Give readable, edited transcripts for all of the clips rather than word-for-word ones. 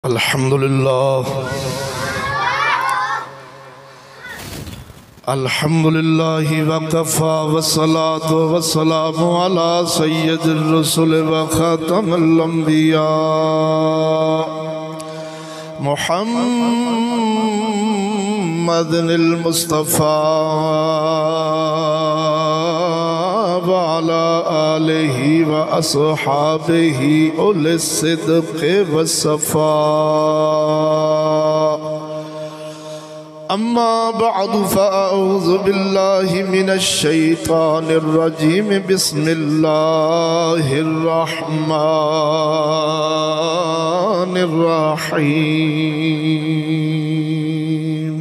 अल्हम्दुलिल्लाह अल्हम्दुलिल्लाहि वकफ़ा वस्सलातु वस्सलामु अला सय्यिदिर रसूल व खातमिल अंबिया मुहम्मदिल मुस्तफ़ा व अला आलिहि व अस्हाबिहि उलिस सिद्क़ि वस्सफ़ा। अम्मा बअद फ़अऊज़ु बिल्लाहि मिनश शैतानिर रजीम बिस्मिल्लाहिर रहमानिर रहीम।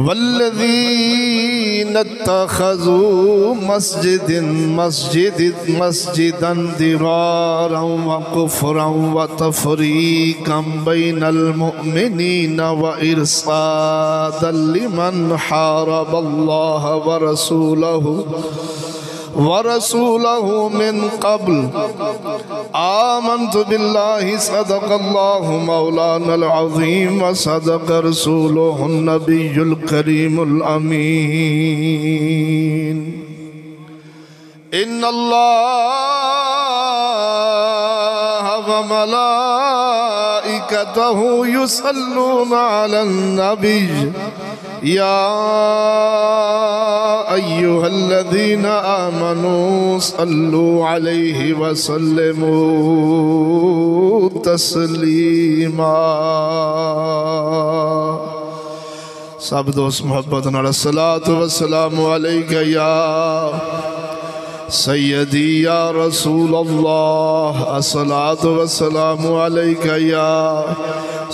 वल्लज़ीना इत्तख़ज़ू मस्जिदन दिरारन व कुफ़रन व तफ़रीक़न बैनल मुअमिनीना व इरसादन लिमन हारबल्लाह व रसूलहु मिन क़ब्ल आमन्तु बिल्लाहि सदक़ल्लाहु मौलानल अज़ीम व सदक़ रसूलुहुन नबियुल करीमुल अमीन। इन्नल्लाह व मलाइकतहु युसल्लूना अलन नबिय्य या अय्युहल्लज़ीना आमनू सल्लू अलैहि व सल्लिमू तस्लीमा। सब दोस्त मोहब्बत नाल सलातु व सलामु अलैका या सय्यदी या रसूल अल्लाह अस्सलातु व सलामु अलैका या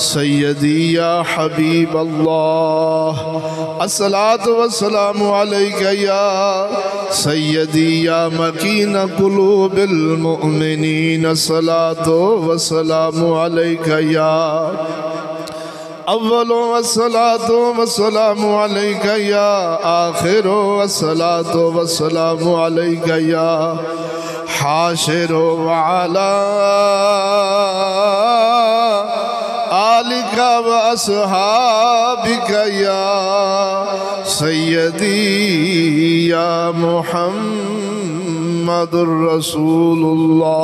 सय्यदी या हबीब अल्लाह अस्सलातु व सलामु अलैका या सय्यदी या मकीन कुलूबिल मुअमिनीन अस्सलातु व सलामु अलैका या अव्वलो वस्सलातु वस्सलामु अलैका या आखिरो वस्सलातु वस्सलामु अलैका या हाशिरो व अला आलिका व अस्हाबिका या सय्यदी या मुहम्मदुर रसूलुल्लाह।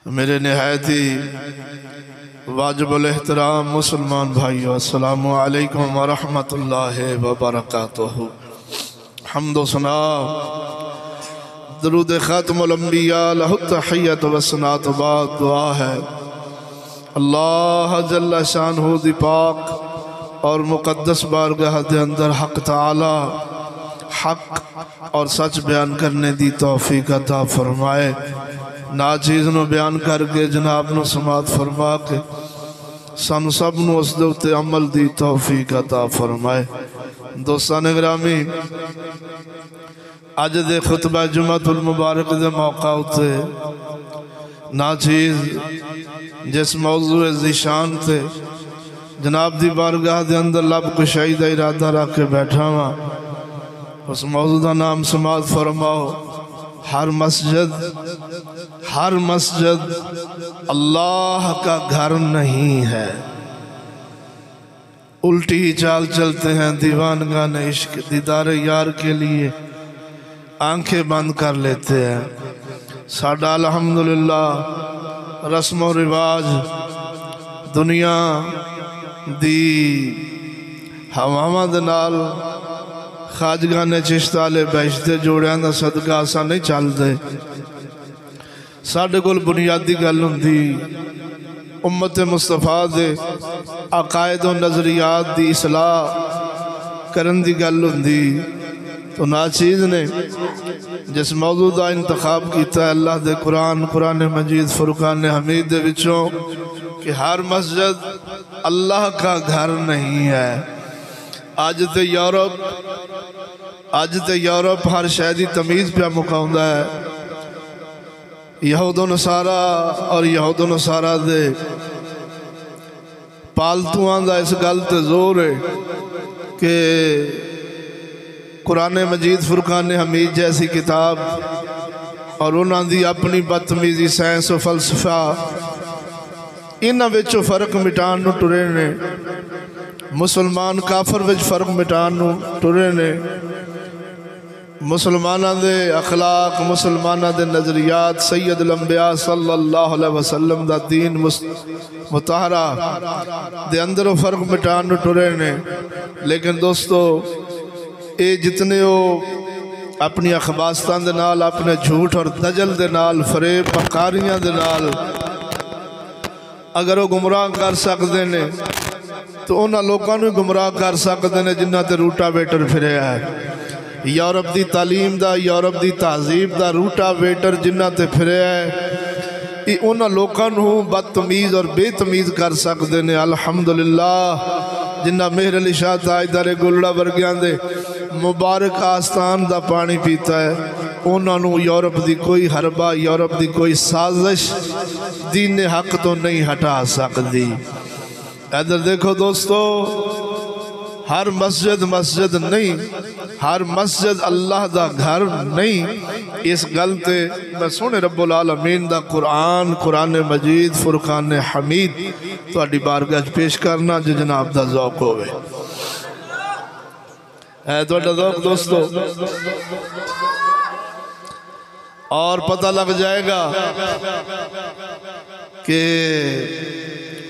मेरे निहायती वाजिबुल एहतराम मुसलमान भाइयों, अस्सलामु अलैकुम व रहमतुल्लाहि व बरकातुहू। हम्दो सना दरूद खातमुल अंबिया लहु तहिय्यतु व सनात बाद दुआ है अल्लाह जल्ल शानहू दी पाक और मुक़द्दस बारगाह दे अंदर हक ताला हक और सच बयान करने दी तौफीक अता फरमाए। नाचीज़ नूं बयान करके जनाब नूं समात फरमा के सानू सब नूं उस दे उत्ते अमल दी तौफीक अता फरमाए। दोस्तान गिरामी, अज दे खुतबा जुमातुल मुबारक दे मौका उत्ते नाचीज़ जिस मौजू ज़ीशान थे जनाब दी बारगाह दे अंदर लब कुशाई दा इरादा रख के बैठा वां, उस मौजू दा नाम समात फरमाओ। हर मस्जिद अल्लाह का घर नहीं है। उल्टी चाल चलते हैं दीवानगान इश्क दीदार यार के लिए आंखें बंद कर लेते हैं। साडा अल्हम्दुलिल्लाह रस्म व रिवाज दुनिया दी हवावां दे नाल खाजगा ने चिश्ता ले बैशते जोड़ियां दा सदका असां नहीं चलते। साडे कोल बुनियादी गल हुंदी उम्मत मुस्तफा दे अकायद और नजरियात दी इसलाह करन दी गल हुंदी। तो नाचीज़ ने जिस मौजू दा इंतखाब किया अल्लाह दे कुरान मजीद फुरकान हमीद दे विचों कि हर मस्जिद अल्लाह का घर नहीं है। अज तो यूरोप हर शहर की तमीज़ पे मुकाउंदा है। यहूद नसारा दे पालतुआं दा इस गल ते जोर है कि कुरान मजीद फुरकान हमीद जैसी किताब और उन्हां दी अपनी बदतमीजी साइंस और फलसफा इन्हां विचों फ़र्क मिटाण नूं टुरे ने। मुसलमान काफर विच फ़र्क मिटाण नूं टुरे ने। मुसलमानां दे अखलाक मुसलमानां दे नज़रियात सैयदुल अंबिया सल्लल्लाहु अलैहि वसल्लम दा दीन मुताहरा दे अंदरों फ़र्क मिटाण नूं टुरे ने। लेकिन दोस्तों ये जितने वो अपनी अखबास्तां दे नाल अपने झूठ और दजल दे नाल फरेब पकारियां दे नाल अगर वो गुमराह कर सकते ने तो उन्होंने लोगों को गुमराह कर सकते हैं जिन्हों ते रूटावेटर फिरया है। यूरोप की तालीम का यूरोप की तहजीब का रूटावेटर जिन्हों ते फिरया है ये उन्होंने लोगों को बदतमीज़ और बेतमीज़ कर सकते हैं। अल्हम्दुलिल्लाह जिन्ना मेहर अली शाह ताजदार गुलड़ा वर्गियां दे मुबारक आस्थान का पानी पीता है उन्होंने यूरोप की कोई हरबा यूरोप की कोई साजिश दीन हक तो नहीं हटा सकती। इधर देखो दोस्तों हर मस्जिद मस्जिद नहीं हर मस्जिद अल्लाह का घर नहीं। इस गल ते मैं सोने रब्बुल आलमीन दा कुरान कुरान मजीद फुरकान हमीद तुहाडी बारगाह पेश करना जो जनाब दा ज़ौक होवे है तुहाडा ज़ौक दोस्तों। और पता लग जाएगा कि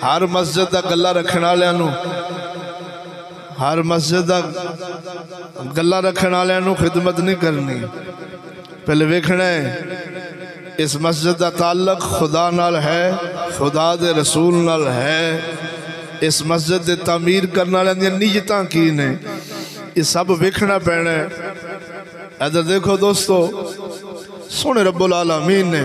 हर मस्जिद का गला रखने वालियां नूं हर मस्जिद का गला रखने वालियां खिदमत नहीं करनी। पहले वेखना है इस मस्जिद का ताल्लुक खुदा नाल है खुदा दे रसूल नाल है। इस मस्जिद की तामीर करने वालियां दी नीयतां की ने ये सब वेखना पैना है। इधर देखो दोस्तों सोने रब्बुल आलमीन ने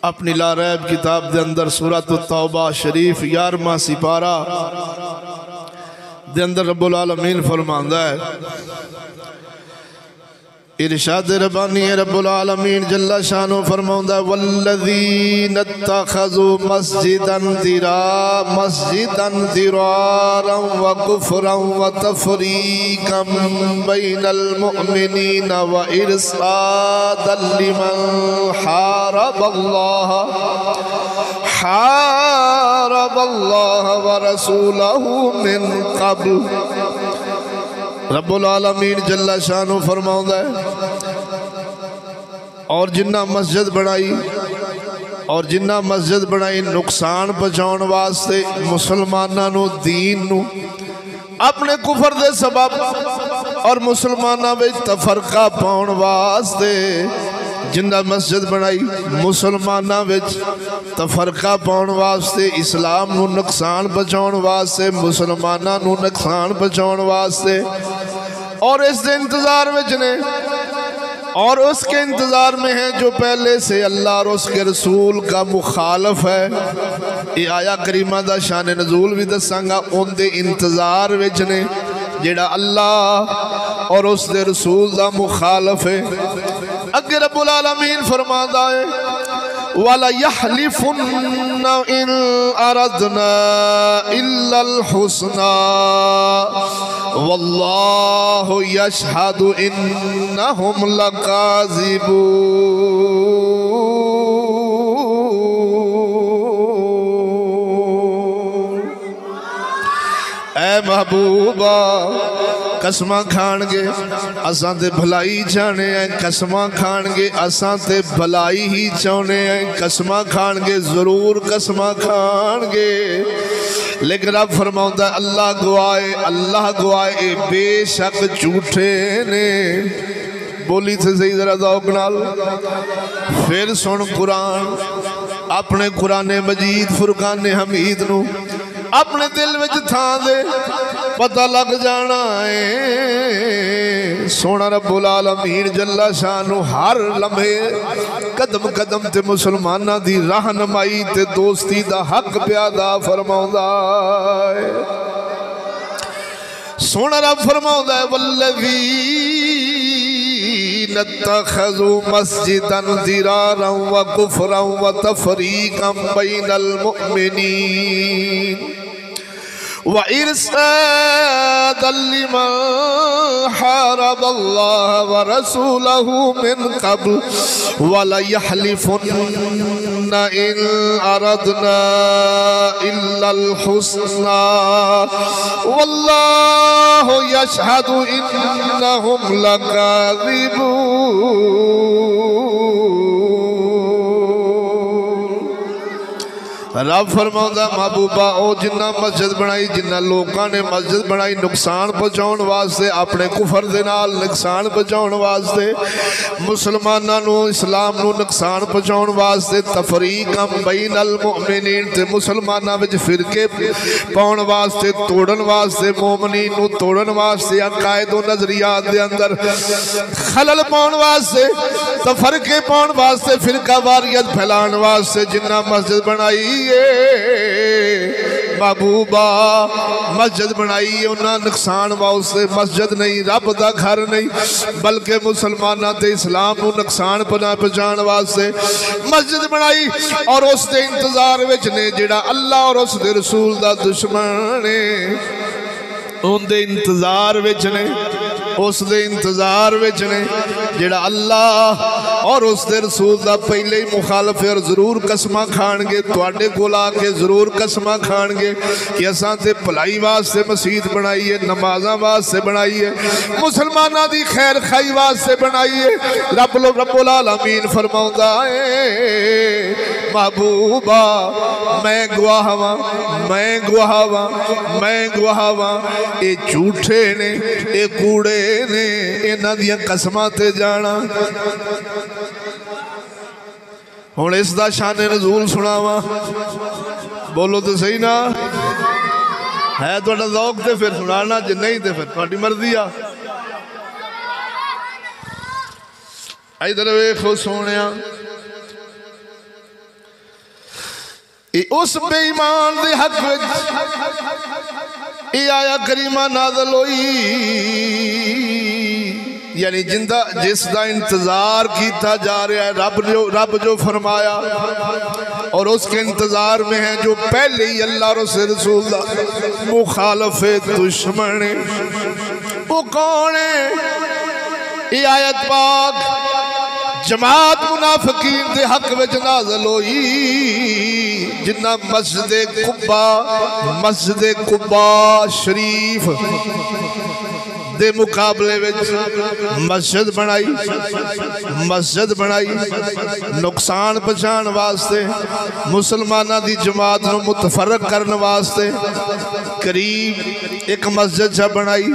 अपनी लारैब किताब के अंदर सूरत तौबा शरीफ 11वां सिपारा दे अंदर रब्बुल आलमीन फरमांदा है इरशाद रब्बानी रब्बुल आलमीन जल्ला शानो फरमांदा है वल्लज़ीना इत्तखज़ू मस्जिदन दिरारन व कुफ्रन व तफरीकन बैनल मुअमिनीना व इरसादन लिमन हारबल्लाह व रसूलहू मिन क़ब्ल। रब्बुल आलमीन जल्ला शानो फरमाउंदा है और जिन्ना मस्जिद बनाई नुकसान पहुँचाने वास्ते मुसलमानों नू दीन नू अपने कुफर दे सबब और मुसलमानों में तफरका पाउण वास्ते जिन्ना मस्जिद बनाई मुसलमानों में तफरका पाउण वास्ते इस्लाम नू नुकसान पहुँचाने वास्ते मुसलमानों नू नुकसान पहुँचाने वास्ते और इस इंतजार में ने और उसके इंतजार में है जो पहले से अल्लाह और उसके रसूल का मुखालफ है। ये आया करीमा दा शान नज़ूल भी दसांगा उनके इंतजार विच ने जेड़ा अल्लाह और उसके रसूल का मुखालफ है। अगे रब्बुल आलमीन फरमांदा है वला यहलिफुन्ना इन अरदना इल्लल हुस्ना वल्लाहु यशहदु इन्नहुम लकाज़िबून। ऐ महबूबा कसमां खाणगे असां ते भलाई चाहने हैं कसमां खाणगे असां ते भलाई ही चाहने हैं कसमां खाणगे जरूर कसमां खाणगे। लेकिन रब फरमाउंदा अल्लाह गवाए बेशक झूठे ने। बोली थे सही जरा दौक नाल फिर सुन कुरान अपने कुरान मजीद फुरकान हमीद नू अपने दिल विच थां दे पता लग जाना है। सोना रब्बुल आलमीन जल्ला शानू हर लम्हे कदम कदम ते मुसलमाना दी रहनुमाई ते दोस्ती दा हक प्यादा फरमाउंदा है। सोना रब फरमाउंदा है वल्लज़ीना इत्तखज़ू मस्जिदन दिरारन व कुफ्रन व तफरीकन बैनल मुअमिनीन व इरसादल लिमन हारबल्लाह व रसूलहु मिन क़ब्ल वला यहलिफुन्ना इन अरदना इल्लल हुस्ना वल्लाहु यशहदु इन्नहुम लकाज़िबून। रब फरमाउंदा महबूबा ओ जिन्ना मस्जिद बनाई जिन्ना लोगों ने मस्जिद बनाई नुकसान पहुँचाने वास्ते अपने कुफर दे नाल नुकसान पहुँचाने वास्ते मुसलमानों नू इस्लाम नू नुकसान पहुँचाने वास्ते तफरीक़म बैनल मुमिनीन ते मुसलमानों विच फिरके पाउण वास्ते तोड़न वास्ते मोमिनीन नू तोड़न वास्ते अकायद व नज़रियात दे अंदर खलल पाउण वास्ते तफरके पाउण वास्ते फिरका वारियत फैलाण वास्ते जिन्ना मस्जिद बनाई महबूबा मस्जिद बनाई उन्हें नुकसान वास्ते मस्जिद नहीं रब दा घर नहीं बल्कि मुसलमानों ते इस्लाम नू नुकसान पहुँचाने वास्ते मस्जिद बनाई और उसके इंतजार विच ने जिहड़ा अल्लाह और उसके रसूल दा दुश्मन है उनके इंतजार विच ने उसके इंतजार विच ने जिहड़ा अल्लाह और उसके रसूल दा पहले ही मुखालफ है और जरूर कसमां खाणगे तुहाडे कोल आके जरूर कसमां खाणगे कि असां ते भलाई वास्ते मसीत बनाई है नमाज़ां वास्ते बनाई है मुसलमानां दी खैर खाई वास्ते बनाई है। रब्बुल आलमीन फरमाउंदा है महबूबा मैं गवाह वां मैं गवाह वां मैं गवाह वां ये झूठे ने ये कूड़े ने इन्हां दियां कसमां ते जाना। हुण इसदा शाने नज़ूल सुनावा बोलो तो सही ना है तुहाडा ज़ौक ते फिर सुनाना जे नहीं तो फिर तुहाडी मर्जी आ। इधर वेखो सोनिया उस बेईमान दे हक विच आया करीमा नाज़िल होई यानी जिंदा जिसका इंतजार किया जा रहा है रब जो फरमाया और उसके इंतजार में है जो पहले ही अल्लाह और उसके रसूल दा मुखालफ दुश्मन है वो कौन है। ये आयत पाक जमात मुनाफिकीन दे हक विच नाज़िल होई जिन्ना मस्जिद कुब्बा शरीफ दे मुकाबले विच मस्जिद बनाई नुकसान पहुँचाने वास्ते मुसलमाना दी जमात नूं मुतफरक करने वास्ते करीब एक मस्जिद सा बनाई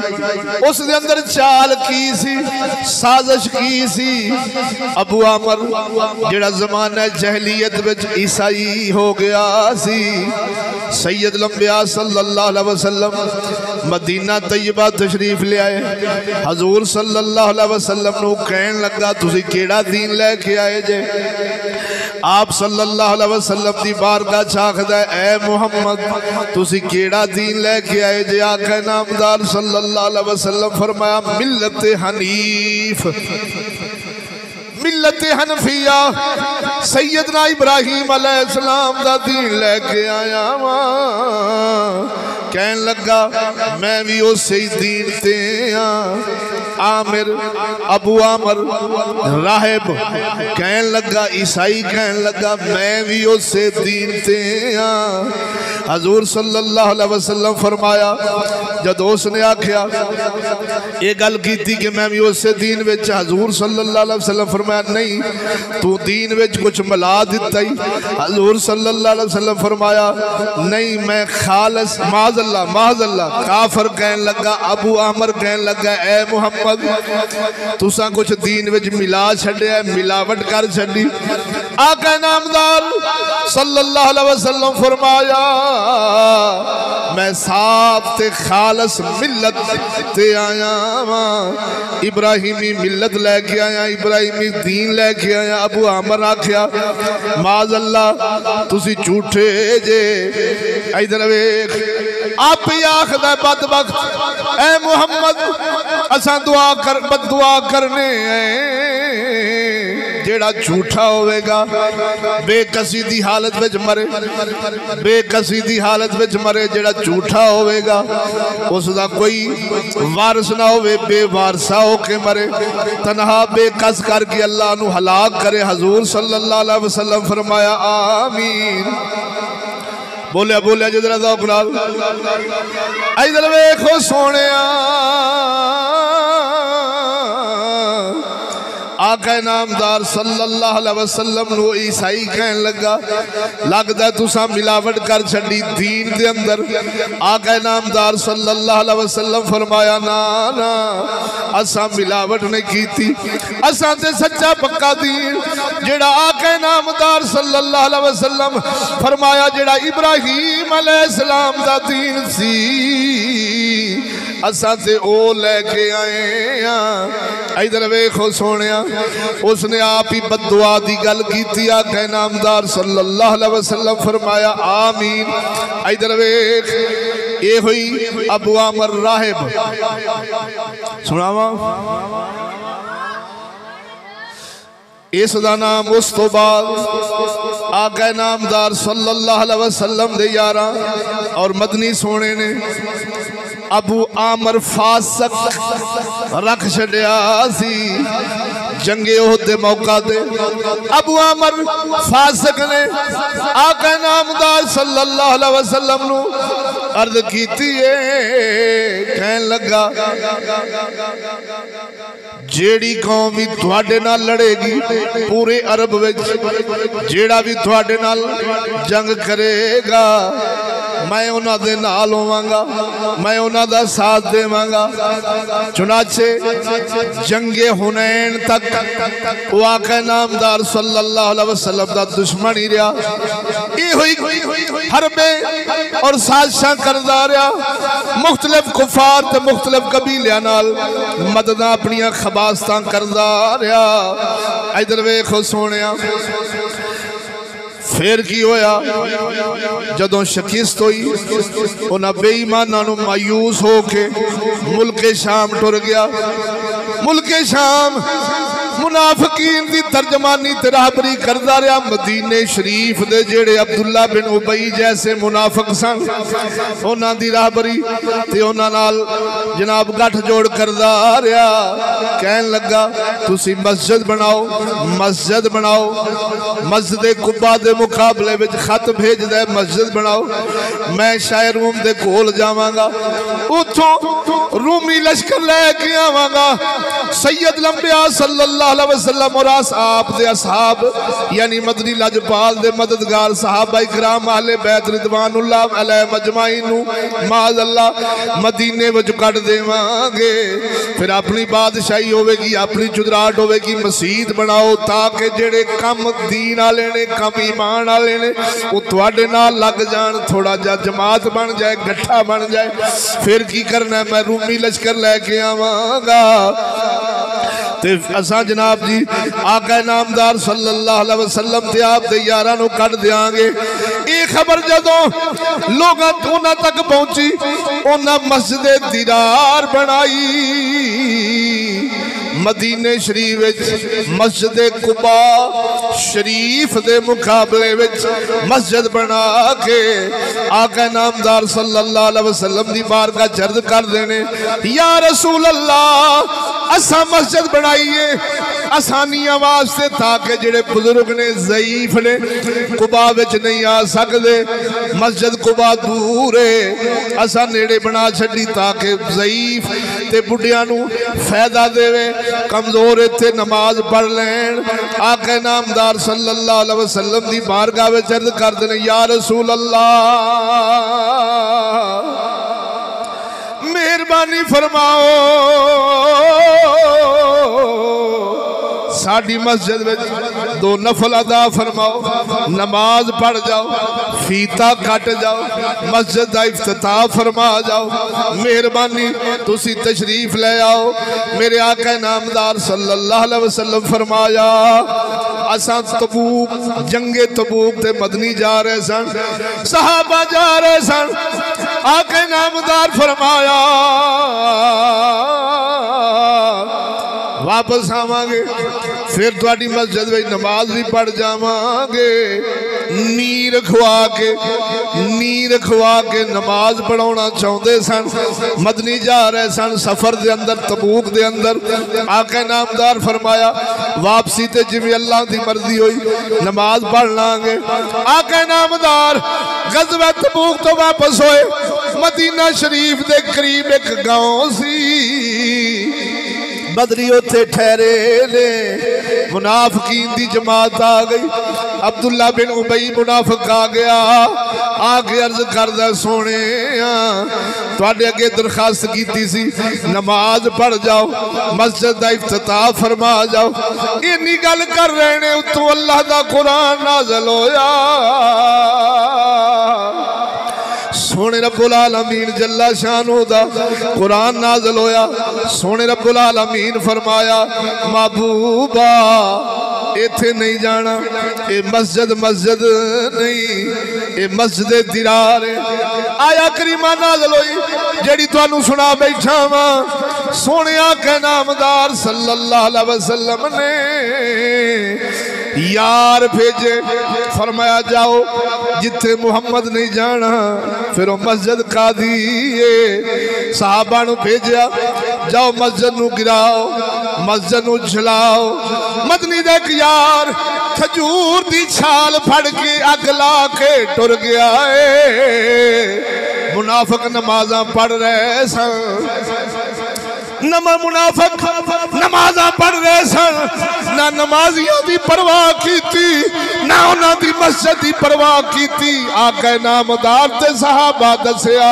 उस दे अंदर चाल की सी साजिश की सी। अबू आमर जिहड़ा ज़माना जहलीयत विच ईसाई हो गया सी सैयद लंबिया सल्लल्लाहु अलैहि वसल्लम मदीना तैयबा तशरीफ ले आए हजूर सल्लल्लाहु अलैहि वसल्लम नूं कहन लगा तुसीं केड़ा दीन लैके आए जे। आप सल्लल्लाहु अलैहि वसल्लम दी बारगाह च आखदा ऐ मुहम्मद तुसीं केड़ा दीन लैके आए जे। आका नामदार सल्लल्लाहु अलैहि वसल्लम फरमाया मिल्लत हनीफ मिल्लत हनफिया सैयदना इब्राहीम अलैहिस्सलाम दा दीन लैके आया वां। कहन लगा मैं भी उसे दीन ते आमिर अबू आमर राहिब कहन लगा ईसाई कहन लगा मैं भी उसे दीन ते हजूर सल्लल्लाहु अलैहि वसल्लम फरमाया जब उसने आख्या ये गल की कि मैं भी उसे दीन विच हजूर सल्लल्लाहु अलैहि वसल्लम फरमाया नहीं तू दीन विच कुछ मिला दिता ही। हजूर सल्लल्लाहु अलैहि वसल्लम फरमाया नहीं मैं खालिस माज़अल्लाह काफर कहन लगा। अबू आमर कहन लगा ए मुहम्मद तुसा कुछ दीन विच मिला छड्या मिलावट कर छड्डी। आका नामदार सल्लल्लाहु अलैहि वसल्लम फरमाया मैं साफ ते खालिस मिल्लत ते आया वां इब्राहिमी मिल्लत लैके आया इब्राहिमी दीन लैके आया। अबू आमर आख्या माज़अल्लाह तुसी झूठे जे। इधर वेख आप ही आखदा बदबख्त ए मुहम्मद असा दुआ कर बददुआ करने जेड़ा झूठा होवेगा बेकसी दी हालत विच मरे, बेकसी दी हालत विच मरे, जेड़ा झूठा होवेगा उसदा कोई वारिस ना होवे, बेवारसा होके मरे, तनहा बेकस करके अल्लाह नू हलाक करे। हजूर सल्लल्लाहु अलैहि वसल्लम फरमाया आमीन। बोलिया बोलिया जिधर दौक नाल इधर वेखो सोने आका नामदार सल्लल्लाहु अलैहि वसल्लम नु ईसाई कहन लगा, लगदा तुसा मिलावट कर छड़ी दीन दे अंदर। आका नामदार सल्लल्लाहु अलैहि वसल्लम फरमाया ना ना असा मिलावट नहीं कीती, असा ते सच्चा पक्का दीन जेड़ा आका नामदार सल्लल्लाहु अलैहि वसल्लम फरमाया जेड़ा इब्राहीम अलैहिस्सलाम दा दीन सी असा ते ओ लेके आए हैं। इधर वेखो सोने उसने आप ही बददुआ दी गल की, आका नामदार सल्लल्लाहु अलैहि वसल्लम फरमाया आमीन। इधर वेख ये हुई अबू आमर राहिब, सुनावा इसदा नाम उस तो बाद आका नामदार सल्लल्लाहु अलैहि वसल्लम दे यारा और मदनी सोने ने अबू आमर फासक रख छड़िया सी जंगे ओहद दे मौका दे। अबू आमर फासक ने आका नामदार सल्लल्लाहु अलैहि वसल्लम नु अर्ज कीती है, कहन लगा जेड़ी कौम भी तुहाडे नाल लड़ेगी पूरे अरब विच, जेड़ा भी तुहाडे नाल जंग करेगा मैं उन्हां दे नाल होवांगा, मैं उन्हां दा साथ देवांगा। चुनाचे जंगे हुनैन तक वो आका नामदार सल्लल्लाहु अलैहि वसल्लम दा दुश्मन ही रहा, ये हुई हरबे और साजिशां करदा रहा, मुख्तलिफ कुफार ते मुख्तलिफ कबीलियां नाल मददां अपनियां खबासतां करदा रहा। इधर वेखो सोनिया फिर की होया जदों शिकस्त हुई उन्हां बेईमानां नूं मायूस होके मुल्के शाम टुर गया। मुल्के शाम मुनाफिकीन दी तर्जमानी ते राहबरी करदा रहा। मदीने शरीफ दे जेड़े अब्दुल्ला बिन उबई जैसे मुनाफिक सन उन्हां दी राहबरी ते उन्हां नाल जनाब गठजोड़ करदा रहा। कहन लगा तुसी मस्जिद बनाओ, मस्जिद बनाओ, मस्जिद कुब्बा दे मुकाबले विच खत भेजदा है मस्जिद बनाओ, मैं शायर रूम दे कोल जावांगा, उथों रूमी लश्कर लेके आवांगा। सैयद लंबिया सल्लल्लाहु अलैहि वसल्लम और आप दे असहाब यानी मदनी लजपाल दे मददगार सहाबा इकराम अहले बैत रिदवानुल्लाह अलैहि मजमाइन नु माज़ अल्लाह मदीने विच कढ देवांगे। फिर अपनी बादशाही होवेगी, अपनी चुदराहट होवेगी, मसीत बनाओ ताकि जेड़े कम दीन वाले ने कम ईमान वाले ने वो तुहाडे नाल लग जान, थोड़ा जा जमात बन जाए, गठा बन जाए। फिर की करना मैं रूमी लश्कर लेके आवांगा ते असा जनाब जी आका नामदार सल्लल्लाहु अलैहि वसल्लम ते आप दे यारां नूं कढ देंगे। ये खबर जदों लोगां उन्हां तक पहुंची उन्हां मस्जिद दीदार बनाई। मदीने शरीफ विच मस्जिद कुबा शरीफ दे मुकाबले विच मस्जिद बना के आका नामदार सल्लल्लाहु अलैहि वसल्लम दी बारगाह च अर्ज कर देने, या रसूल अल्लाह असा मस्जिद बनाइए आसानियां वास्ते ताकि जेड़े बुजुर्ग ने ज़ईफ ने कुबा विच नहीं आ सकते, मस्जिद कुबा दूर है, असा नेड़े बना छड़ी ताकि ज़ईफ ते बुढ़ियां नूं फायदा देवे, कमजोर इत्थे नमाज पढ़ लैन। आका नामदार सल्लल्लाहु अलैहि वसल्लम दी बारगाह विच अर्ज कर देने, या रसूल अल्लाह मेहरबानी फरमाओ साड़ी मस्जिद में दो नफल अदा फरमाओ, नमाज पढ़ जाओ, फीता कट जाओ, मस्जिद का इफ्तिताह फरमा जाओ, मेहरबानी तुसी तशरीफ ले आओ। मेरे आका नामदार सल्लल्लाहु अलैहि वसल्लम फरमाया असा तबूक जंगे तबूक ते मदनी जा रहे सन, सहाबा जा रहे सन, आका नामदार फरमाया वापस आवांगे फिर तुहाडी मस्जिद में नमाज भी पढ़ जावांगे। नीर खुआ के नमाज पढ़ाना चाहते सन। मदनी जा रहे सन सफर दे अंदर, तबूक दे अंदर। आका नामदार फरमाया वापसी ते जिवें अल्लाह दी मर्जी हुई नमाज पढ़ लांगे। आका नामदार गज़वा तबूक तो वापस होए। मदीना शरीफ दे करीब एक गांव सी। बदरी उत्थे ठहरे ने। मुनाफिकीन दी जमात आ गई। अब्दुल्ला बिन उबई मुनाफिक आ गया। आके अर्ज करदा सोने तुहाडे अगे दरखास्त कीती सी नमाज पढ़ जाओ, मस्जिद दा इफ्तिताह फरमा जाओ। इन्नी गल कर रहे ने उत्तों अल्लाह दा कुरान नाज़िल होया। सोने रब्बुल आलमीन जल्ला शानो दा कुरान नाज़िल होया। सोने रब्बुल आलमीन फरमाया महबूबा इथे नहीं जाना, ये मस्जिद नहीं, ये मस्जिद दिरार है। आया करीमा नाज़िल होई जेड़ी तुहानू सुना बैठा वा। सोने आका नामदार सल्लल्लाहु अलैहि वसल्लम ने यार भेजे। फरमाया जाओ जिथे मुहम्मद नहीं जाना फिर वो मस्जिद कादी है। सहाबा नू भेजा जाओ मस्जिद नू गिराओ, मस्जिद नू जलाओ। मदनी दा एक यार खजूर दी छाल फड़ के अग ला के टुर गया है। मुनाफिक नमाजा पढ़ रहे सन। मुनाफिक नमाजा पढ़ रहे सन। ना नमाजियों की परवाह की ना उन्हों की मस्जिद की परवाह की। आका नामदार ते सहाबा दसिया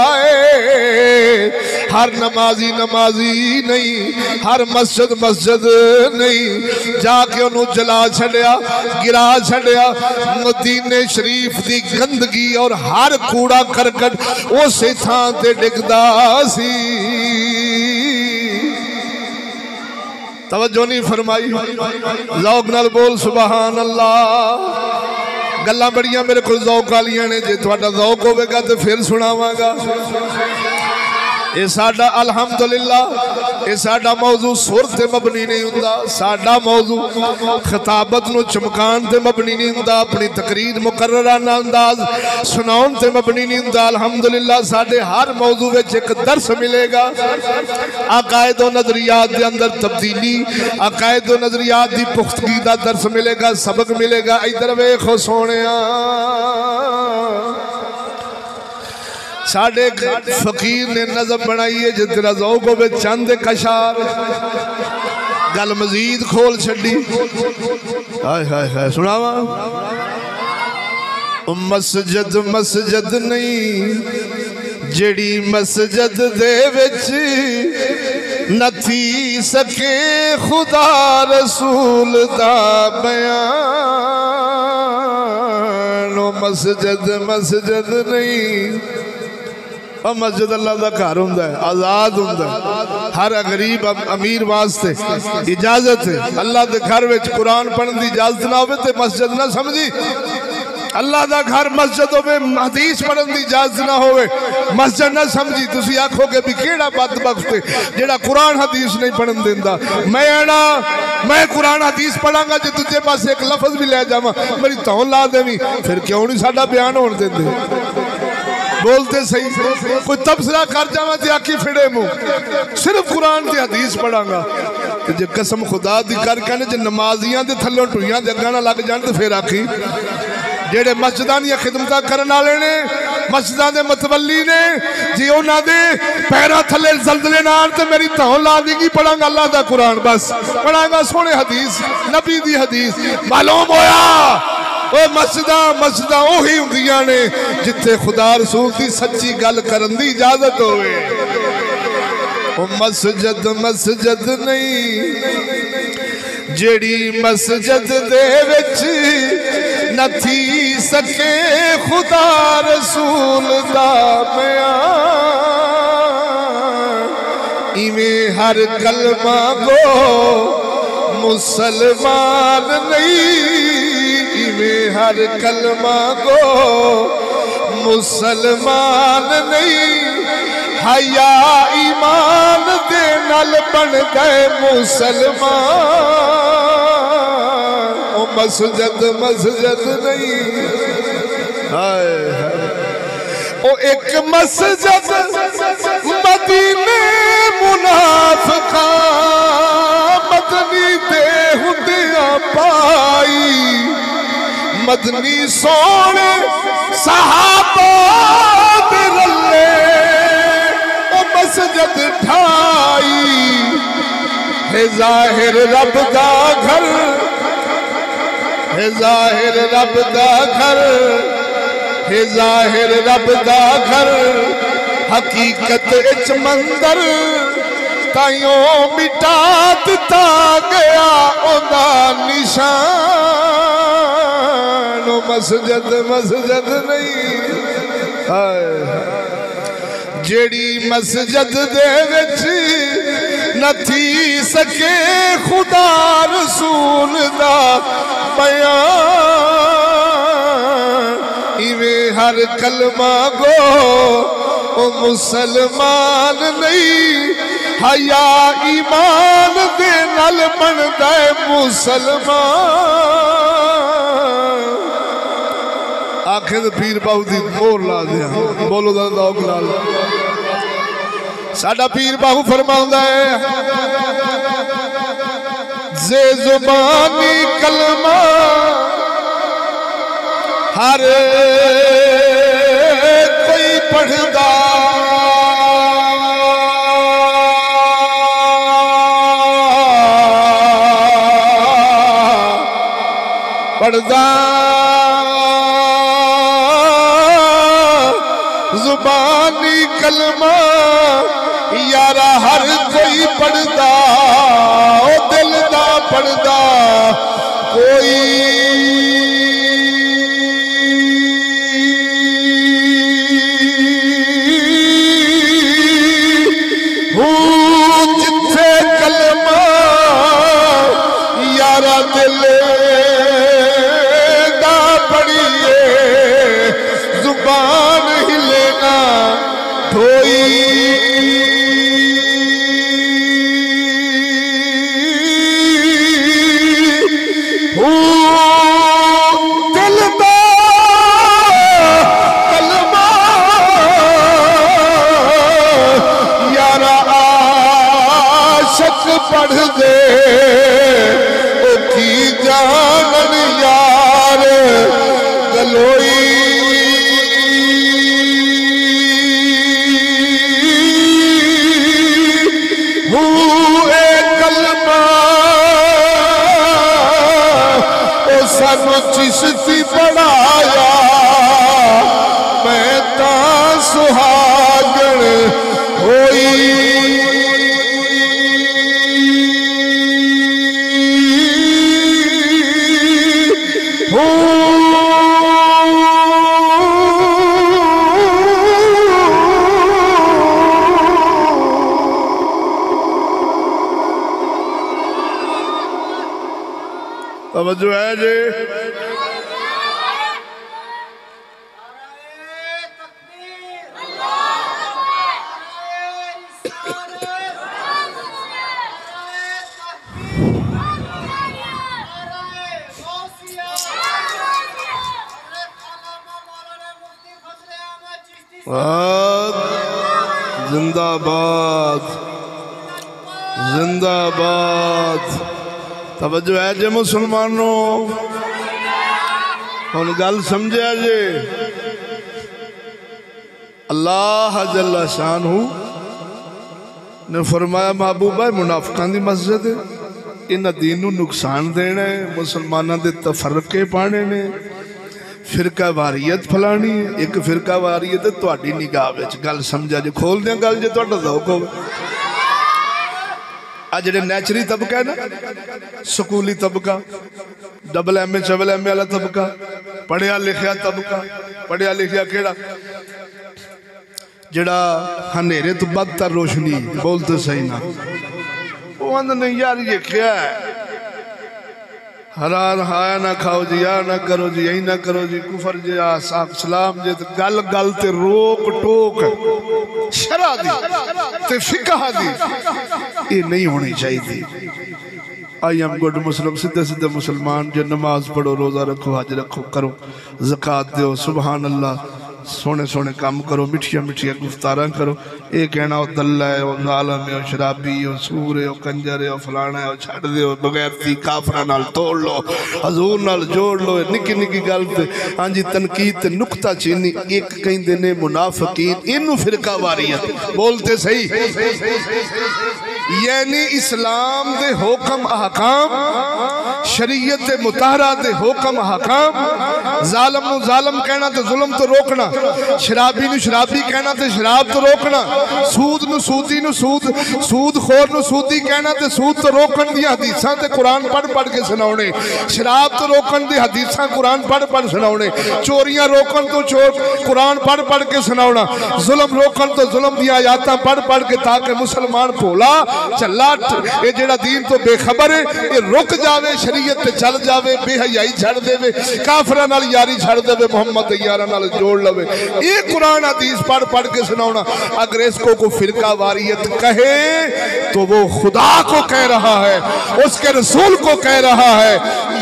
हर नमाजी नहीं, हर मस्जिद नहीं। जाके उन्होंने जला छड़िया, गिरा छड़िया। मदीने शरीफ की गंदगी और हर कूड़ा करकट उस थां ते डिगदा सी। तवज्जो नहीं फरमाई। ज़ौक़ नाल बोल सुभान अल्लाह। गल्लां बड़ियां मेरे को ज़ौक़ वालियां ने। जे तुहाडा ज़ौक़ होवेगा तो फिर सुनावांगा। ये साडा अल्हम्दुलिल्लाह ये साडा मौजू सुर ते मबनी नहीं हुंदा। साडा मौजू खिताबत नू चमकान ते मबनी नहीं हुंदा। अपनी तकरीर मुकर्रराना अंदाज सुनाउन ते मबनी नहीं हुंदा। अल्हम्दुलिल्लाह साडे हर मौजू विच एक दर्स मिलेगा। अकायद व नजरियात दे अंदर तब्दीली, अकायद व नजरियात दी पुख्तगी दा दर्स मिलेगा, सबक मिलेगा। इधर वेखो सोनिया साडे फकीर ने नज़म बनाई है जो तेरा ज़ौक़ होवे चंद कशार। गल मजीद खोल छड़ी। हाय हाय हाय सुनावा। मस्जिद नहीं जेड़ी मस्जिद दे विच न थी सके खुदा रसूल दा बयान। मस्जिद नहीं। मस्जिद अल्लाह का घर हुंदा है, आजाद हुंदा है। हर गरीब अमीर वास्ते इजाजत है। अल्लाह के घर में कुरान पढ़ने की इजाजत ना हो तो मस्जिद ना समझी। अल्लाह का घर मस्जिद होवे, हदीस पढ़ने की इजाजत ना होवे मस्जिद ना समझी। तुसी आखोगे भी केड़ा बदबख्त है जेड़ा कुरान हदीस नहीं पढ़न देंदा। मैं कुरान हदीस पढ़ांगा जे तुझे पास एक लफ्ज भी ले जावां मेरी धौन ला देवी, फिर क्यों नहीं साडा बयान होने देंदे। बोलते सही कोई तबसरा कर जावा तो आखी फिड़े मुंह। सिर्फ कुरान की हदीस पढ़ांगा तो जे कसम खुदा दी कर कहने जे नमाजियां दे थल्लों टुइयां जग्गां ना लग जान तो फिर आखी। जेड़े मस्जिदां दी खिदमतां करन वाले ने, मस्जिदां दे मतवली ने, जे उन्हां दे पैरां थल्ले जलजले ना आन ते मेरी धौन ला देगी। पढ़ांगा अल्लाह दा कुरान, बस पढ़ांगा सोने हदीस नबी दी हदीस। मालूम होया मस्जिदां ओही हुंदियां ने जिथे खुदा रसूल की सच्ची गल करन दी इजाजत होवे। मस्जिद नहीं जेड़ी मस्जिद दे विच न थी सके खुदा रसूल दा बयान। इवें हर कलमा को मुसलमान नहीं, इवें हर कलमा को मुसलमान नहीं। हया ईमान दे नाल बन गए मुसलमान। मस्जिद मस्जिद नहीं हाय ओ एक मस्जिद मदीने मुनाफिका मदनी दे हुंदिया पाई मदनी सोने सहाबा दे रले ओ मस्जिद ढाई है जाहिर रब दा घर है जाहिर रब दा घर है जाहिर रब दा घर हकीकत इच मंदर ताइयों मिटा दिता गया ओदा निशान मस्जिद मस्जिद नहीं हाय जेड़ी मस्जिद दे विच न थी सके खुदा रसूल दा बयान इवे हर कलमा गो ओ मुसलमान नहीं हया ईमान दे नाल बनदा है मुसलमान आखे तो पीर बाबू दी मोर ला दिया बोलो दौक लाल साडा पीर बाबू फरमांदा है जे जुबानी कलमा हर कोई पढ़दा पढ़दा जुबानी कलमा यारा हर कोई पढ़दा ओ दिल दा पढ़दा कोई जिथे कलमा यारा दिल दा पढ़िए जुबान हिले ना धोई दिल दा कलमा यारा आशिक पढ़ दे ओ की जानन यार गलोई सानू चिश्ती पढ़ाया मैं ता सुहागण होई तवज्जो है जी जिंदाबाद जिंदाबाद तवज्जो है जे मुसलमानों हुन गल समझिया जे अल्लाह जल्ला शानहू ने फरमाया महबूबा मुनाफिकां दी मस्जिद इन्हां दीन नूं नुकसान देना है मुसलमानां दे तफरके पाने ने फिरका वारियत फलानी एक फिरका वारियत तुहाडी निगाह विच गल समझा जे खोल दियां गल जे तुहाडा ज़ौक होवे आ जिहड़े नैचरी तबका है ना स्कूली तबका डबल एम ए वाला तबका पढ़िया लिखिया तबका पढ़िया लिखिया केड़ा जिहड़ा हनेरे तो बदतर रोशनी बोलते सही ना वो आंदा नहीं यार ये क्या है हरान हाया ना खाओ जी या ना करो जी यही ना करो जी कुफर जी सलाम जी गल गल ते रोक टोक शरा दी ते फिकह दी ये नहीं होनी चाहिए आई एम गुड मुस्लिम, सीधे सीधे मुसलमान जो नमाज पढ़ो, रोज़ा रखो, हज रखो, करो, ज़कात दो, सुबहान अल्लाह, सोने सोने काम करो, मिठिया मिठिया गुफ्तारा करो। ये कहना वो दल्ला है, वो जालिम है, वो शराबी है, वो सूर है, वो कंजर है, वो फलाना है, वो छड़ दो, बगैर थी काफरा नाल तोड़ लो, हजूर नाल जोड़ लो। निकी निकी गल ते हाँ जी तनकीद ते नुक्ता चीनी एक कहंदे ने मुनाफिकीन, इनू फिरका वारियत बोलते सही। यानी इस्लाम दे हुक्म अहकाम, शरीयत मुताहरा दे हुक्म अहकाम, जालिम नू जालिम कहना ते जुल्म तो रोकना, शराबी नू शराबी कहना ते शराब तो रोकना, सूद नू सूदी नू सूद, सूद खोर नू सूदी कहना ते सूद तो रोकन दी हदीसां ते कुरान पढ़ पढ़ के सुनाउने, शराब तो रोकन दी हदीसां कुरान पढ़ पढ़ सुनाउने, चोरियां रोकन तो चोर कुरान पढ़ पढ़ के सुनाउना, जुल्म रोकन तो जुल्म दी आयातां पढ़ पढ़ के, ताकि मुसलमान भोला चला ये जेड़ा दीन तो बेखबर है ये रुक जावे, शरीयत ते चल जावे, बेहयाई छड़ देवे, काफरां नाल यारी छड़ देवे, मोहम्मद दे यारां नाल जोड़ लवे। ये कुरान हदीस पढ़ पढ़ के सुनाउना। अगर इसको को फिरका वारियत कहे तो वो खुदा को कह रहा है, उसके रसूल को कह रहा है।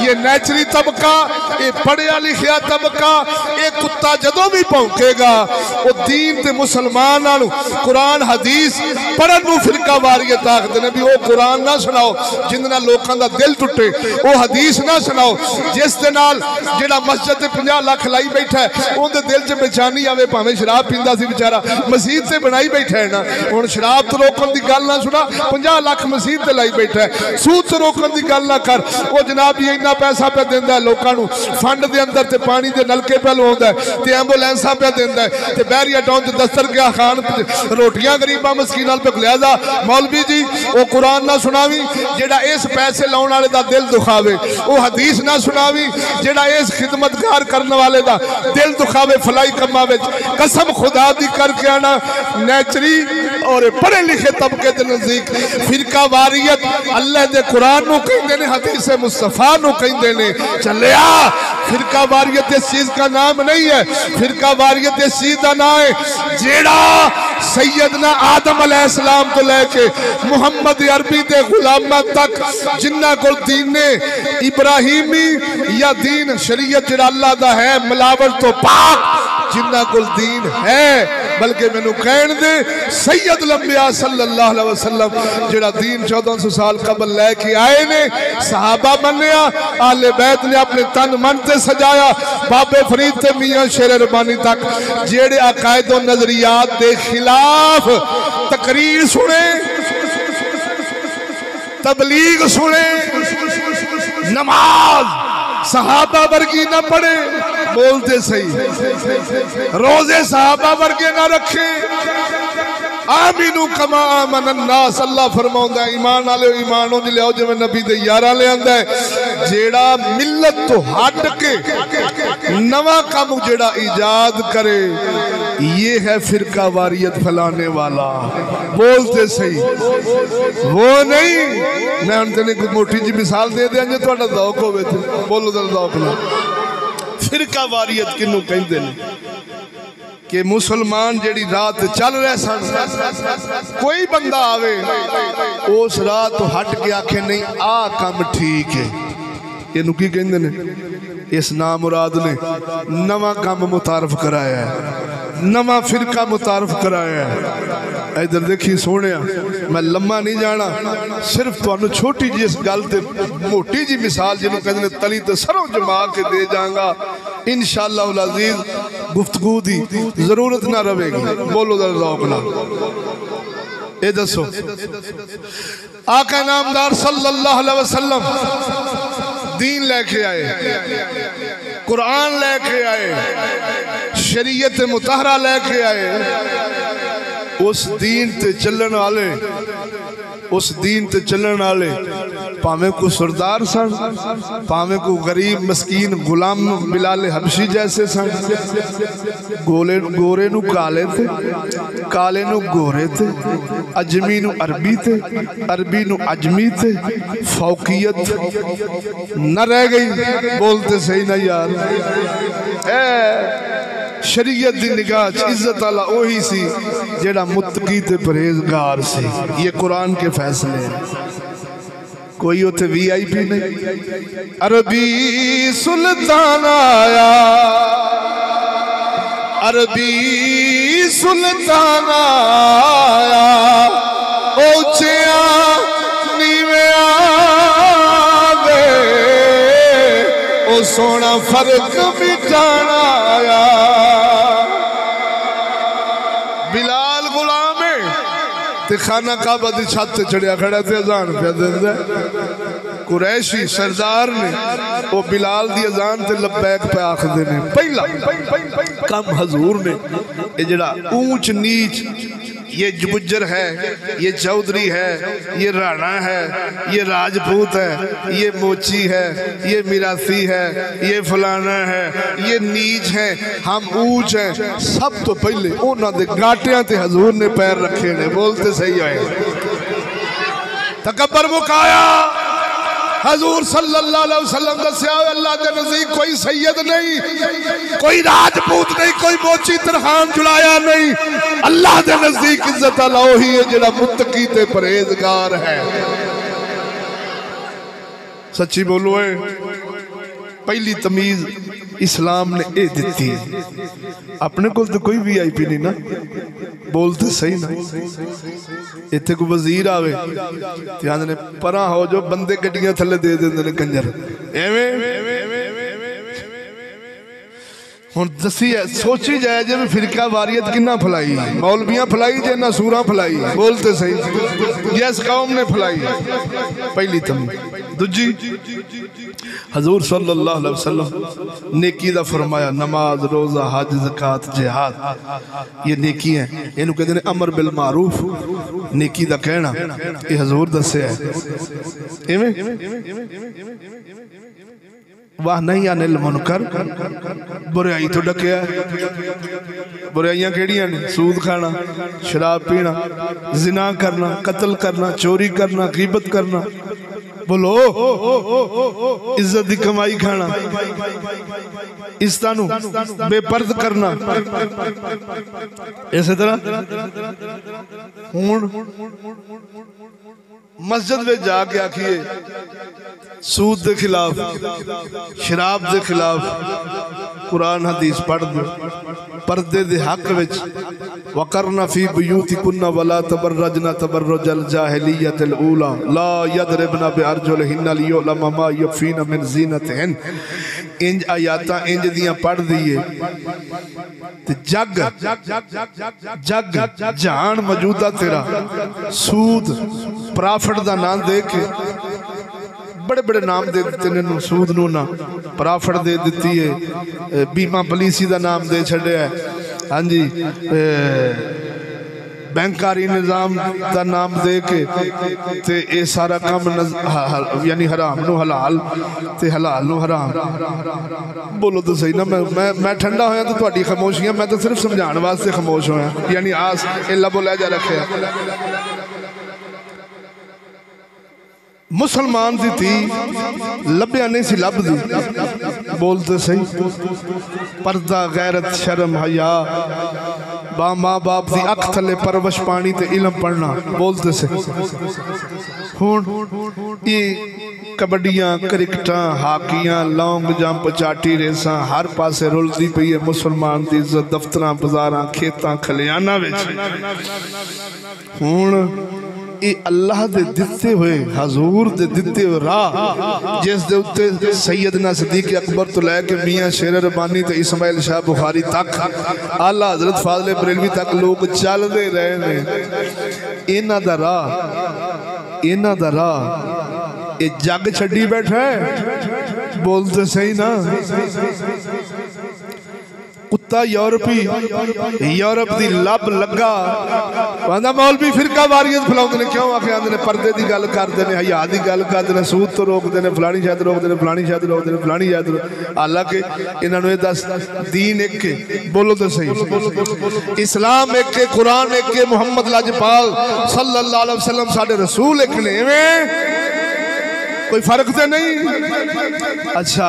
ये नेचरी तबका, ये पढ़िया लिखिया तबका, ये कुत्ता जदों भी भौंकेगा वो दीन ते मुसलमानां नूं कुरान हदीस पढ़न नूं फिरका वारियत आखदे ने। भी वो कुरान ना सुनाओ जिंदे नाल लोकां दा दिल टुटे, वो हदीस ना सुनाओ जिस दे नाल जेड़ा मस्जिद ते 50 लाख लाई बैठा है उहदे दिल च बेचैनी आवे, भावें शराब पींदा सी बेचारा, मस्जिद ते बनाई बैठा है ना। हुण शराब तो रोकण दी गल ना सुना, 50 लाख मस्जिद ते लाई बैठा है। सूद तो रोकण दी गल ना कर, वो जनाब जी इन्ना पैसा पे दिंदा है लोकां नूं, फंड दे अंदर ते पानी दे नलके पे लवाउंदा है, ते एंबुलेंसां पे दिंदा है, ते बहरिया टाउन ते दस्तरगाह खान रोटियां गरीबां मस्कीनां पे खिलादा। मौलवी जी वो कुरान ना सुनावी जेड़ा इस पैसे लाउण वाले दा दिल दुखावे, वो हदीस ना सुनावी जेड़ा इस खिदमतगार करने वाले दा दिल दुखावे फलाई कम्मा विच। कसम खुदा दी करके आना, नेचरी और पढ़े लिखे तबके दे नजदीक फिरका वारियत अल्लाह दे कुरान नूं कहंदे ने, हदीस मुस्तफा नूं कहंदे ने। चलिया फिरका वारियत इस चीज का नाम नहीं है, फिरका वारियत इस चीज का नाम है जेड़ा सैयदना आदम अलैहिस्सलाम तो लेके मुहम्मद अरबी दे गुलामा तक जिन्ना को दीन ने इब्राहिमी या दीन शरीयत जेड़ा अल्लाह दा है मिलावट तो पाक जिन्ना को दीन है, बल्कि मैनू कहन दे सैयद लंबिया सल्लल्लाहु अलैहि वसल्लम जेड़ा दीन 1400 साल कबल लेके आए ने, सहाबा मन्निया, आले बैत ने अपने तन मन ते सजाया, बाबे फरीद ते मियां शेर रबानी तक जेड़े अकायद और नजरियात दे खिलाफ तकरीर सुने, तबलीग सुने, नमाज सहाबा वर्गी ना पढ़े, बोलते सही, रोजे सहाबा वर्गे ना रखे, आमीनू कमा आमन अन्नास। अल्लाह फरमाउंदा ईमान वाले ईमान उंज लियाओ जिवें नबी दे यारा लियांदा है। जेड़ा मिल्लत तो हट के नवा काम जेड़ा इजाद करे ये है फिरका वारियत फैलाने वाला, बोलते सही, वो नहीं। मैं हम तेने कोई मोटी जी मिसाल दे दिया जे तुहाडा ज़ौक होवे ते बोलो दा ज़ौक ना। फिरका वारियत किनू कहंदे ने कि मुसलमान जेड़ी रात चल रहे सन, कोई बंदा आवे उस रात तो हट के आखे नहीं आ काम ठीक है, इनू की कहंदे ने? इस नाम मुराद ने नवा काम मुतारफ कराया है, नवा फिरका मुतारफ कराया है। इधर देखी सोने, मैं लम्मा नहीं जाना, सिर्फ तुहानू छोटी जी इस गल ते मोटी जी मिसाल जिन्हों कहते तली तो सरों जमा के दे जाऊंगा इंशाअल्लाह अज़ीज, गुफ्तगू दी जरूरत ना रहेगी। बोलो जरा ज़ौक़ नाल ए दसो, आका नामदार सल्लल्लाहु अलैहि वसल्लम दीन लेके आए, कुरान लेके आए, शरीयत मुताहरा लेके आए। उस दीन ते चलन वाले, उस दीन ते चलन वाले भावे को सरदार सन, भावे को गरीब मस्कीन गुलाम बिलाल हबशी जैसे सन, गोले गोरे नू काले थे, काले नू गोरे थे, अजमी नू अरबी थे, अरबी नू अजमी थे, फौकियत न रह गई। बोलते सही ना यार, शरीयत दी निगाह इज्जत वाला वही सी जेड़ा मुत्तकी ते परहेजगार सी। ये कुरान के फैसले हैं, कोई उथे VIP नहीं। अरबी सुल्तान आया, अरबी सुल्तान आया, ओचिया नीविया दे ओ सोना फर्क मिटाना आया। बिलाल गुलाम है ते खाना काबा दी छत ते चढ़िया खड़ा ते अजान पे देंदा। कुरैशी सरदार ने वो बिलाल दी अजान ते लब्बैक पे आखदे ने। पहला कम हजूर ने ये जड़ा ऊंच नीच, ये गुज्जर है, ये चौधरी है, ये राणा है, ये राजपूत है, ये मोची है, ये मिरासी है, ये फलाना है, ये नीच है, हम ऊंच हैं। सब तो पहले उन्होंने गाटियां ते हजूर ने पैर रखे ने। बोलते सही है। तकब्बर मुकाया हजूर सल्लल्लाहु अलैहि वसल्लम दस्या अल्लाह के नज़दीक कोई सैयद नहीं, कोई राजपूत नहीं, कोई मोची तरखान जुड़ाया नहीं। अल्लाह के नज़दीक इज्जत वाला वही है जिहड़ा मुत्तकी ते परहेजगार है। सच्ची बोलो है। पहली तमीज इस्लाम ने ये दी। अपने को तो कोई VIP नहीं ना। बोलते सही ना। इतने कोई वजीर आवे ते आंदे परा हो जो बंदे गड्डियां थले दे देंदे ने कंजर। एवें हुण दसी है, सोची जाए जे फिरका वारियत किन्ना फैलाई, मौलवियां फैलाई जे ना सूरा फैलाई। बोलते सही। जिस कौम ने फैलाई। पहली तमीज। दूजी हजूर सल्लल्लाहु अलैहि वसल्लम नेकी दा फरमाया नमाज रोजा हज ज़कात जिहाद ये नेकी है। इन्हू कहते हैं अमर बिल मारूफ, नेकी दा कहना। ये हजूर दस्या है। वाह नहीं अनिल मुनकर, बुराई तो डकिया। बुराइयां केड़ियां ने? सूद खाना, शराब पीना, जिना करना, कत्ल करना, चोरी करना, गीबत करना। बोलो इज्जत दी कमाई खाना, इस्तानू बेपर्द करना। इस तरह हुण मस्जिद में जाके आखिए सूद के खिलाफ, शराब के खिलाफ कुरान हदीस पढ़ दो। पर्दे दे हक विच वकरना फी बुयूतिकुन्ना वला तबर्रजना तबर्रुजल जाहिलियतिल ऊला ला यदरिबना बिअरजुलिहिन्ना लियुलमा मा यफीना मिन ज़ीनतिहिन। इंज आयातां इंज दियां पढ़ दिए ते जग जग जान मौजूदा तेरा सूद प्रॉफिट दा नाम दे के बड़े बड़े नाम दे दिते ने। सूद नू ना प्रॉफिट दे दिती है, बीमा पॉलिसी दा नाम दे छड़िया। हाँ जी, बैंकारी निजाम का नाम दे के ते ये सारा काम यानी हराम नू हलाल ते हलाल नू हराम। बोलो तो सही ना। मैं ठंडा होया तो तुहाडी खामोशियां, मैं तो सिर्फ समझाने वास्ते खामोश होया। यानी आस इला बोलिया जा रखे। मुसलमान दी थी लभ्या नहीं सी लभदी। बोलते सही। पर्दा गैरत शर्म हया बा माँ बाप की अख थले परवश पानी ते इलम पढ़ना। बोलते से हुण ये कबड्डियां क्रिकेटां हाकियां लौंग जंप चाटी रेसा हर पासे रुलदी पई है। मुसलमान की इज्जत दफ्तरां बाजारां खेतां खलियाना विच। हुण ये अल्लाह दे दिते हुए हजूर दे दिते हुए राह जिस दे उत्ते सैयदना सिद्दीक अकबर तो लैके मियाँ शेर रबानी ते इस्माइल शाह बुखारी तक आला हजरत फाज़िल बरेलवी तक लोग चलते रहे ने। इन्हां दा राह, इन्हां दा राह ये जग छड्डी बैठा है। बोलते सही ना। कुत्ता यूरोपी यूरोप की लब लगा कहता मौलवी फिरका वारियत फैलाते हैं। क्यों आखे आते हैं पर्दे की गल करते हैं, हया की गल करते हैं, सूद तो रोकते हैं, फलानी शायद रोकते हैं, फलानी शायद रोकते हैं, फलानी शायद। हालांकि इन्होंने दस दीन एक के। बोलो तो सही। इस्लाम एक के, कुरान एक के, मुहम्मद लाजपाल सल्लल्लाहु अलैहि वसल्लम साडे रसूल एक ने। कोई फर्क तो नहीं। अच्छा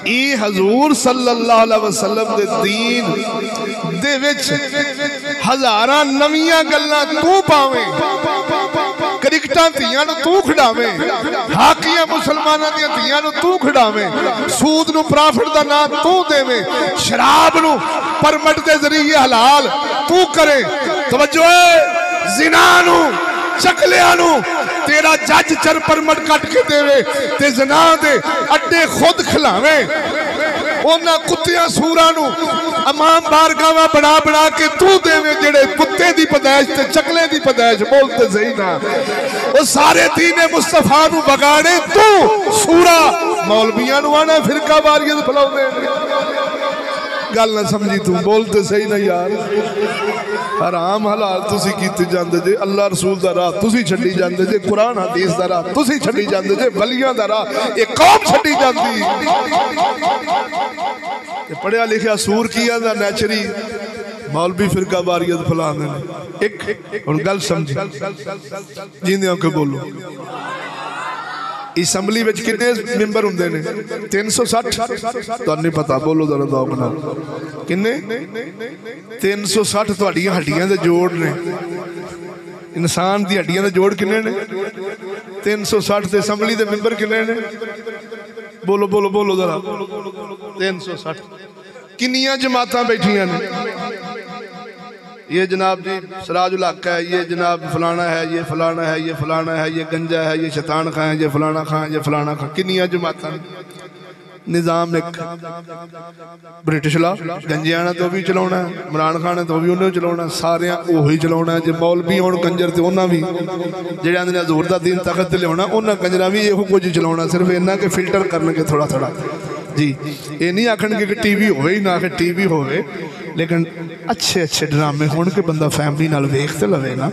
ये हजूर सल्लल्लाहु अलैहि वसल्लम दे दीन दे विच हज़ारां नवीं गल्लां तू पावें, क्रिकेटां धियां नूं तू खिडावें, हाकियां मुसलमानां दियां धियां नूं तू खिडावें, सूद नूं प्रॉफिट दा नाम तू देवें, शराब नूं परमिट दे जरिए हलाल तू करे, तवज्जो है जिना नूं चकलियां नूं तेरा जज चर परमिट कट के देवे ते जना दे अड्डे खुद खिलावे, उन्हां कुत्तियां सूरां नूं अमाम बारगावां बना बना के तू देवे जेड़े कुत्ते दी पैदाइश ते चकले दी पैदाइश। बोलते सही ना, वो सारे दीने मुस्तफा नूं बगाड़े तू सूरा मौलवियां नूं आना फिरका वारियत फैलाउंदे। गल ना समझी तू, बोलते सही ना यार। हराम हलाल तुसी कीते जांदे जे, अल्लाह रसूल दा राह तुसी छड्डी जांदे जे, कुरान हदीस दा राह तुसी छड्डी जांदे जे, वलियां दा राह ये कौम छड्डी जांदी। पढ़िया लिखिया सूर की आंदा नेचरी मौलवी फिरका वारियत फैलांदे ने। एक हुण गल समझी जींदे के बोलो। असैम्बली विच कितने मैंबर हुंदे ने? 360। तो नहीं पता, बोलो जरा दौक नाल किन्ने? 360 तुहाडियां हड्डियां दे जोड़ ने। इंसान दी हड्डियां दे जोड़ किन्ने ने? 360। ते असैम्बली दे मैंबर किन्ने ने? बोलो बोलो बोलो जरा। 360। किन्नियां जमातां बैठियां ने? ये जनाब जी सिराजुल हक है, ये जनाब फलाना है, ये फलाना है, ये फलाना है, ये गंजा है, ये शैतान खां है, ये फलाना खां, ये फलाना खां। किन्नियां जमातां? निज़ाम एक ब्रिटिश ला गंजिया ने तो भी चलाना, इमरान खान ने तो भी उन्हें चलाना, सारे उही चलाना। जो मौलवी होण कंजर तो उन्हें भी जेड़े आंदे ने हजूर दा दीन तखत ते लियाउणा उन्हें कंजरा भी इहो कुछ चलाना। सिर्फ इन्ना के फिल्टर करनगे थोड़ा थोड़ा जी। ये नहीं आखणगे कि टीवी होवे ही ना, कि टीवी होवे, लेकिन अच्छे अच्छे ड्रामे होण के बंदा फैमिली नाल वेख ते लवे ना।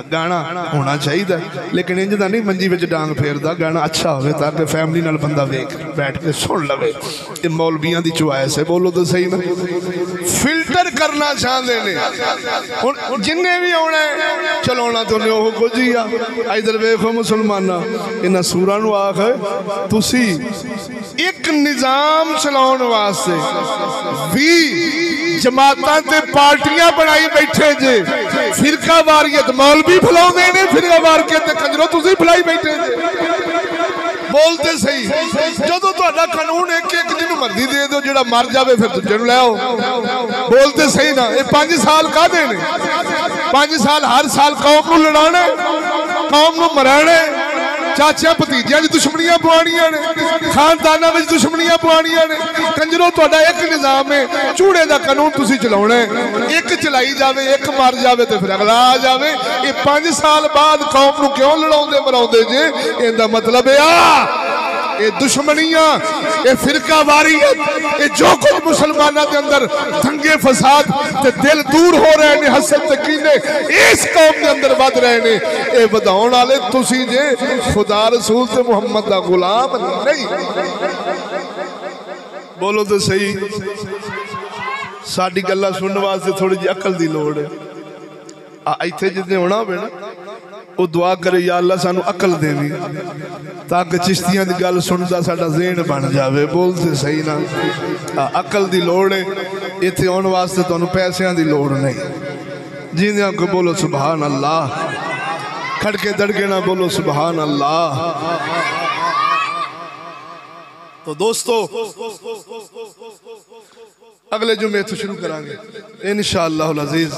गाना होना चाहिए, लेकिन इंज दा नहीं मंजी विच डांग फेरदा। गाना अच्छा होवे ताकि फैमिली नाल बंदा वेख बैठ के सुन लवे। ये मौलवियां दी चॉइस है, बोलो तो सही ना। फिल्टर करना चाहते ने हुण जिन्ने भी आउणा चलाउणा तो ओह कुछ ही आ। इधर वेखो मुसलमाना, इन्हां सूरां नूं आख तुसी एक निजाम चलाउण वास्ते 20 जमातां ते पार्टियां बनाई बैठे जे। फिरका वारियत मौलवी फैलाउंदे ने, फिरका वारियत ते कंजरो तुसी फैलाई बैठे जे। बोलते सही। जदों तुहाडा कानून एक एक जिन्नू मर्जी दे दो, जेड़ा मर जावे फिर दूजे नूं ले आओ। बोलते सही ना। ये 5 साल काहदे ने? 5 साल हर साल कौम नूं लड़ाना, कौम नूं मराना, चाचा भतीजियां दी दुश्मनियां पवाणियां ने, खानदानां विच दुश्मनियां पवाणियां ने। कंजरो तुहाडा एक निजाम है, चूड़े दा कानून तुसी चलाउणा है। एक चलाई जावे, एक मर जावे ते फिर अगला आ जावे। ये 5 साल बाद कौम नूं क्यों लड़ाउंदे मराउंदे जे? इहदा मतलब ये दुश्मनियां, ये फिरका वारियत, ये जो कुछ मुसलमानों के अंदर दंगे फसाद ते दिल दूर हो रहे ने, हसद ते कीने इस कौम के अंदर बढ़ रहे ने, ये वधाउण वाले तुसी जे। खुदा रसूल ते मुहम्मद दा गुलाम नहीं। बोलो तो सही। साडी गल्लां सुनने वास्ते थोड़ी जी अकल दी लोड़ है। इत्थे जितने होना होवे ना, वो दुआ करे या अल्लाह सानू अकल देनी, ताकि चिश्तियां दी गल सुनदा साडा ज़हन बन जावे। बोलते सही ना। अकल दी लोड़ है, इत्थे आउण वास्ते तुहानू पैसियां दी लोड़ नहीं। जिंदे को बोलो सुभान अल्लाह, खड़के दड़के ना बोलो सुभान अल्लाह। तो दोस्तों अगले जुमे तो शुरू करांगे इंशाअल्लाह अज़ीज़।